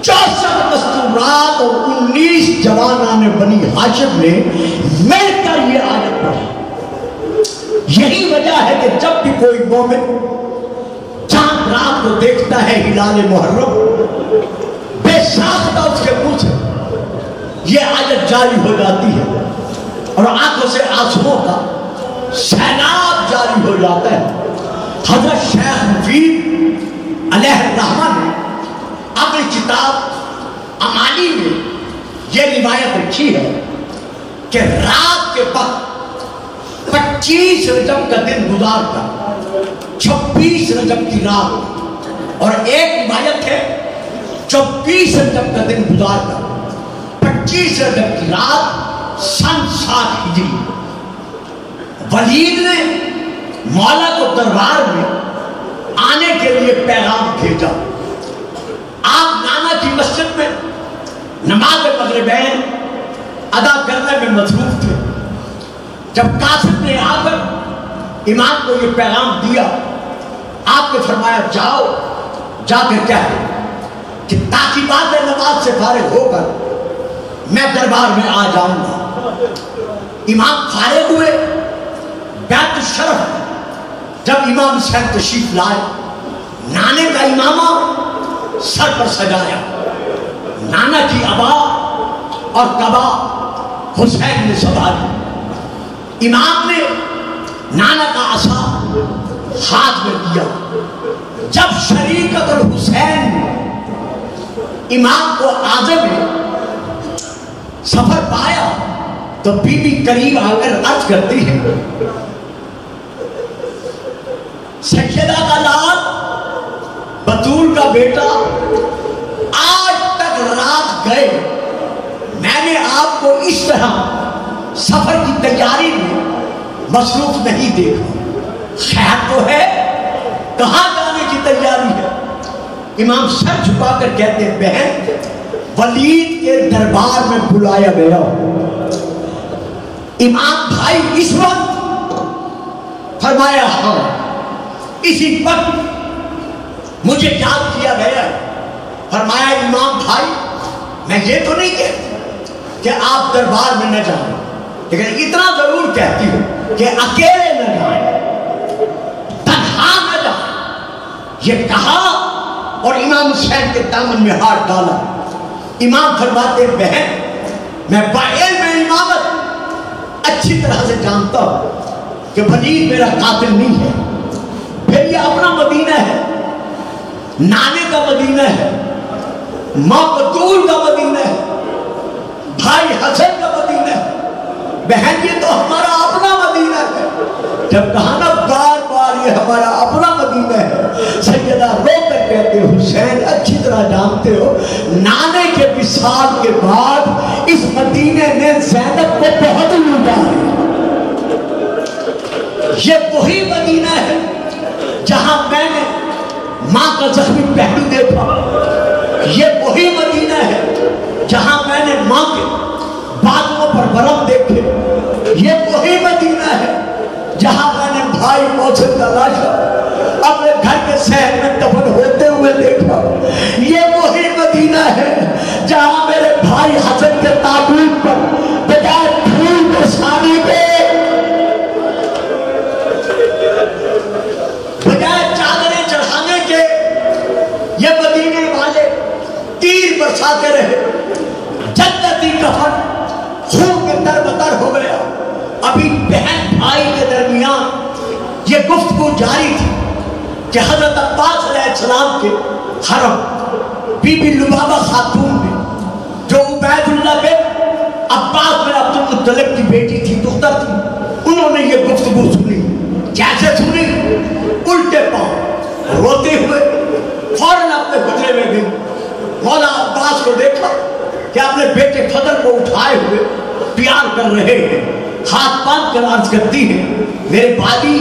64 مستورات اور 19 جوانان بنی ہاشم نے مل کر یہ آیت پڑھی. یہی وجہ ہے کہ جب بھی کوئی مومن چاند رات کو دیکھتا ہے ہلال محرم, بے ساختہ اس کے منہ سے یہ آیت جاری ہو جاتی ہے اور آنکھوں سے آنسوؤں کا سیلاب جاری ہو جاتا ہے. حضرت شیخ مفید علیہ الرحمہ نے اپنی کتاب امانی میں یہ روایت رکھی ہے کہ رات کے وقت 25 رجب کا دن گزار کر 26 رجب کی رات, اور ایک روایت ہے 24 رجب کا دن گزار کر 25 رجب کی رات سن 7 ہجری. ولید نے مولا کو دربار میں آنے کے لیے پیغام بھیجا. آپ نانا کی مسجد میں نماز مغربین ادا کرنے میں مصروف تھے. جب قاصد نے آ کر امام کو یہ پیغام دیا, آپ نے فرمایا جاؤ, جا کر کہہ دو کہ تعقیبات نماز سے فارغ ہو کر میں دربار میں آ جاؤں گا. امام فارغ ہوئے. بیت الشرف جب امام حسین تشریف لائے, نانے کا امامہ سر پر سجایا, نانا کی ابا اور قبا حسین نے سنبھالی. امام نے نانا کا عصا ہاتھ میں دیا. جب شریکت الحسین امام کو آگے میں سفر پایا تو بی بی قریب آ کر عرض کرتی ہے, سیدہ کا لال بطول کا بیٹا آج تک رات گئے میں نے آپ کو اس طرح سفر کی تیاری میں مصروف نہیں دیکھا. خیر تو ہے, کہاں جانے کی تیاری ہے؟ امام سر جھکا کر کہتے ہیں بہن ولید کے دربار میں بلایا گیا. امام بھائی اس وقت؟ فرمایا ہاں, اسی وقت مجھے یاد کیا گیا. فرمایا امام بھائی میں یہ تو نہیں کہتی کہ آپ دربار میں نہ جائیں, لیکن اتنا ضرور کہتی ہوں کہ اکیلے نہ جائیں, تنہا نہ جائیں. یہ کہا اور امام حسین کے دامن میں ہاتھ ڈالا. امام فرماتے بہن میں بعلم امامت اچھی طرح سے جانتا ہوں کہ ولید میرا قاتل نہیں ہے. پھر یہ اپنا مدینہ ہے, نانے کا مدینہ ہے, ماں بطول کا مدینہ ہے, بھائی حسن کا مدینہ ہے. بہن یہ تو ہمارا اپنا مدینہ ہے. جب کہا نا بار بار یہ ہمارا اپنا مدینہ ہے, سیدہ رو کر کہتے حسین اچھی طرح جانتے ہو نانے کے وصال کے بعد اس مدینے نے زینب کو بہت لوٹا ہے. یہ وہی مدینہ ہے جہاں میں نے ماں کا زخمی پہلو دیکھا. یہ وہی مدینہ ہے جہاں میں نے ماں کے بازوؤں پر برم دیکھے. یہ وہی مدینہ ہے جہاں میں نے بھائی محسن کا لاشا اپنے گھر کے صحن میں دفن ہوتے ہوئے دیکھا. یہ وہی مدینہ ہے جہاں میرے بھائی حسن کے تابوت پر بجائے پھول برسانے کے, بجائے چادریں چڑھانے کے, یہ مدینے والے تیر برساتے رہے. جنتی کفن خون کے در بدر ہو گیا. ابھی بہن بھائی کے درمیان یہ گفتگو جاری تھی کہ حضرت عباس علیہ السلام کے حرم بی بی لبابہ خاتون نے، جو عبیداللہ بن عباس بن عبد المطلب کی بیٹی تھی، دختر تھی، انہوں نے یہ گفتگو سنی. کیسے سنی؟ الٹے پاؤں روتے ہوئے فوراً اپنے حجرے میں گئی. مولا عباس کو دیکھا کہ اپنے بیٹے فضل کو اٹھائے ہوئے پیار کر رہے ہیں، ہاتھ باندھ کر عرض کرتی ہے میرے بالی،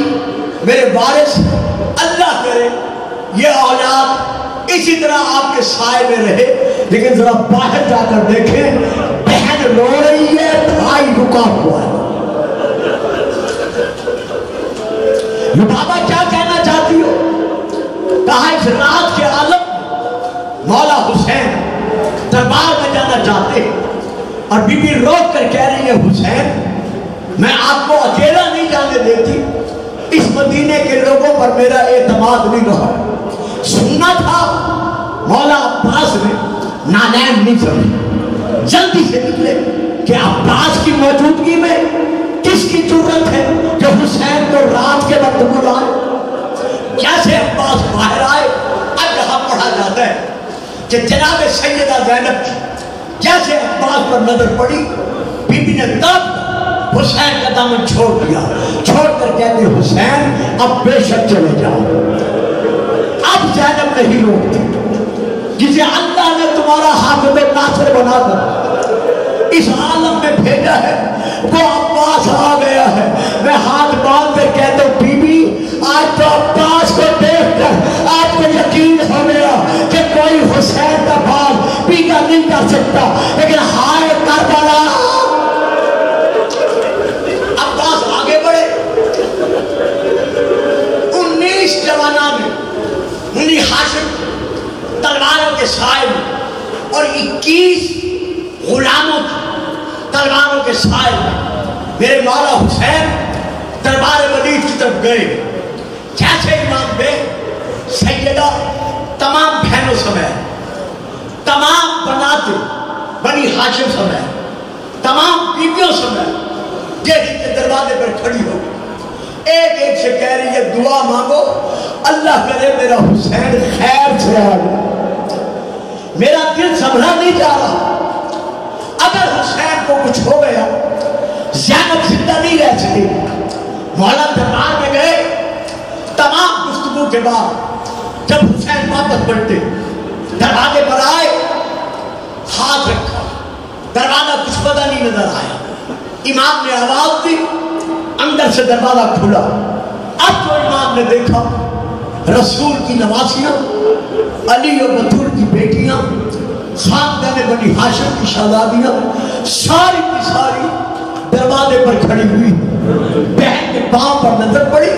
میرے وارث، اللہ کرے یہ اولاد اسی طرح آپ کے سائے میں رہے، لیکن ذرا باہر جا کر دیکھیں بہن رو رہی ہے، بھائی رکا ہوا ہے. بابا کیا کہنا چاہتی ہو؟ کہا اس رات کے عالم مولا حسین دربار میں جانا چاہتے ہیں. اور بی بی روک کر کہہ رہی ہے حسین میں آپ کو اکیلا نہیں جانے دیتی، اس مدینے کے لوگوں پر میرا اعتماد نہیں رہا. سننا تھا مولا عباس نے نالین نہیں سمجھی، جلدی سے نکلے کہ عباس کی موجودگی میں کس کی ضرورت ہے کہ حسین کو رات کے وقت بلائے. کیسے عباس باہر آئے؟ اب یہاں پڑھا جاتا ہے کہ جناب سیدہ زینب کی جیسے عباس پر نظر پڑی، بی بی نے تب حسین کا دامن چھوڑ دیا، چھوڑ کر کہتے حسین اب بے شک چلے جاؤ. اب زینب نہیں روکتی، جسے اللہ نے تمہارا حافظ ناصر بنا کر اس عالم میں بھیجا ہے وہ عباس آ گیا ہے. میں ہاتھ باندھ کر کہتا ہوں بی بی آج تو عباس کو دیکھ کر آپ کو یقین ہو گیا کہ کوئی حسین کا بال پیچھا نہیں کر سکتا. لیکن ہائے کربلا، عباس آگے بڑھے. 19 جوانوں میں منی ہاشم تلواروں کے سائے میں اور 21 غلاموں کی تلواروں کے سائے میں میرے مولا حسین دربار ولید کی طرف گئے. جیسے امام بے سیدہ تمام بہنوں سمیت، تمام بناتے بنی ہاشم سمیت، تمام بیویوں سمیت گیٹ کے دروازے پر کھڑی ہو ایک ایک سے کہہ رہی ہے دعا مانگو اللہ کرے میرا حسین خیر سے آ جائے. میرا دل سنبھلا نہیں جا رہا، اگر حسین کو کچھ ہو گیا زینب زندہ نہیں رہ سکے. مولا دربار میں گئے، تمام گفتگو کے بعد جب حسین واپس بڑھتے دروازے پر آئے، ہاتھ رکھا، دروازہ کچھ پتہ نہیں نظر آیا. امام نے آواز دی، اندر سے دروازہ کھلا. اب تو امام نے دیکھا رسول کی نواسیاں، علی و بطول کی بیٹیاں، خاندان بنی ہاشم کی شہزادیاں ساری کی ساری دروازے پر کھڑی ہوئی. بہن کے پاؤں پر نظر پڑی.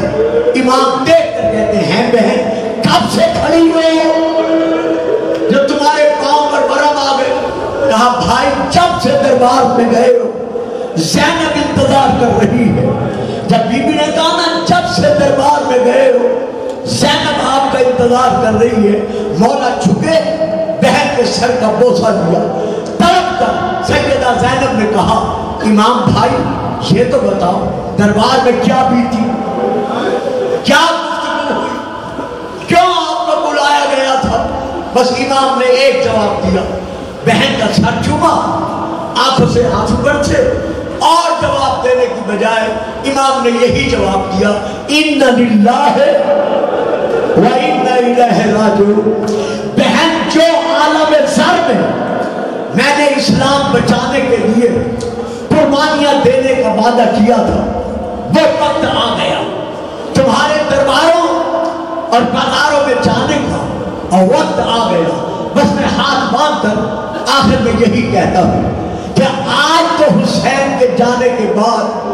امام دیکھ کر کہتے ہیں بہن کب سے کھڑی ہوئے ہو جو تمہارے پاؤں پر برم آ گئے؟ کہا بھائی جب سے دربار میں گئے ہو زینب انتظار کر رہی ہے. جب بی بی نے کہا نا جب سے دربار میں گئے ہو زینب آپ کا انتظار کر رہی ہے، مولا جھکے بہن کے سر کا بوسہ دیا. تڑپ کر سیدہ زینب نے کہا امام بھائی یہ تو بتاؤ دربار میں کیا بیتی، کیا گفتگو ہوئی، کیوں آپ کو بلایا گیا تھا؟ بس امام نے ایک جواب دیا. بہن کا سر چوما، آنکھوں سے آنسو برسے، اور جواب دینے کی بجائے امام نے یہی جواب دیا ان للہ و انا الیہ راجعون. بہن جو عالم زر میں نے اسلام بچانے کے لیے قربانیاں دینے کا وعدہ کیا تھا وہ وقت آ گیا. تمہارے درباروں اور بازاروں میں جانے کا اور وقت آ گیا. بس میں ہاتھ باندھ کر آخر میں یہی کہتا ہوں کہ آج تو حسین کے جانے کے بعد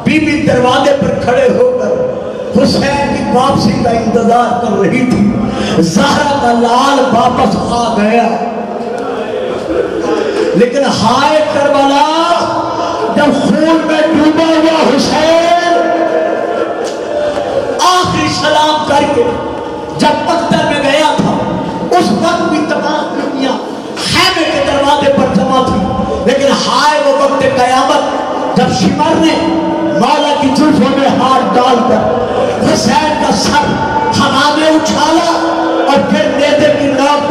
بی بی دروازے پر کھڑے ہو کر حسین کی واپسی کا انتظار کر رہی تھی. زہرا کا لال واپس آ گیا، لیکن ہائے کربلا جب خون میں ڈوبا ہوا حسین آخری سلام کر کے جب مقتل میں گیا تھا اس وقت بھی تمام دنیا خیمے کے دروازے پر جمع تھی. لیکن ہائے وہ وقت قیامت جب شمر نے مولا کی زلفوں میں ہاتھ ڈال کر حسین کا سر ہوا میں اچھالا اور پھر نیزے کی نوک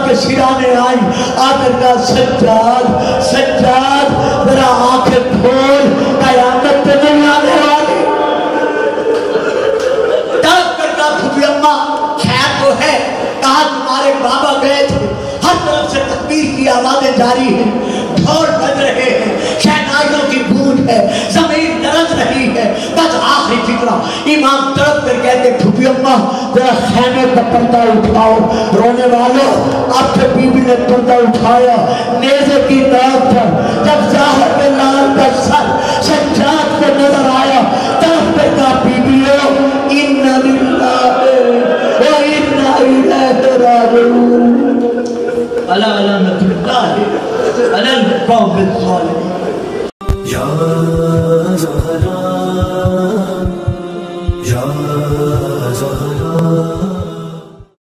کے سرانے آئی، آخر کا سجاد سجاد ذرا آنکھیں کھول، قیامت پہ نہیں آنے والی۔ تب کر کا پھوپھی اماں خیر تو ہے، کہا تمہارے بابا گئے تھے، ہر طرف سے تکبیر کی آوازیں جاری ہیں، ڈھول بج رہے ہیں، شہنائیوں کی گونج ہے، زمین لرز رہی ہے، بس آخری فکرہ امام تڑپ کر کہتے پھوپھی اماں ذرا خیمے کا پردہ اٹھاؤ۔ رونے والوں اب سے بی بی نے پردہ اٹھایا، نیزے کی نوک پر جب ظاہر میں لال کا سر سجاد کو نظر آیا، تڑپ کر کہا بی بیو اِنَّ لِلَّهِ وَإِنَّ إِلَيْهِ راجعون۔ الا لعنۃ اللہ علی القوم الظالمین۔ یا زہرا یا زہرا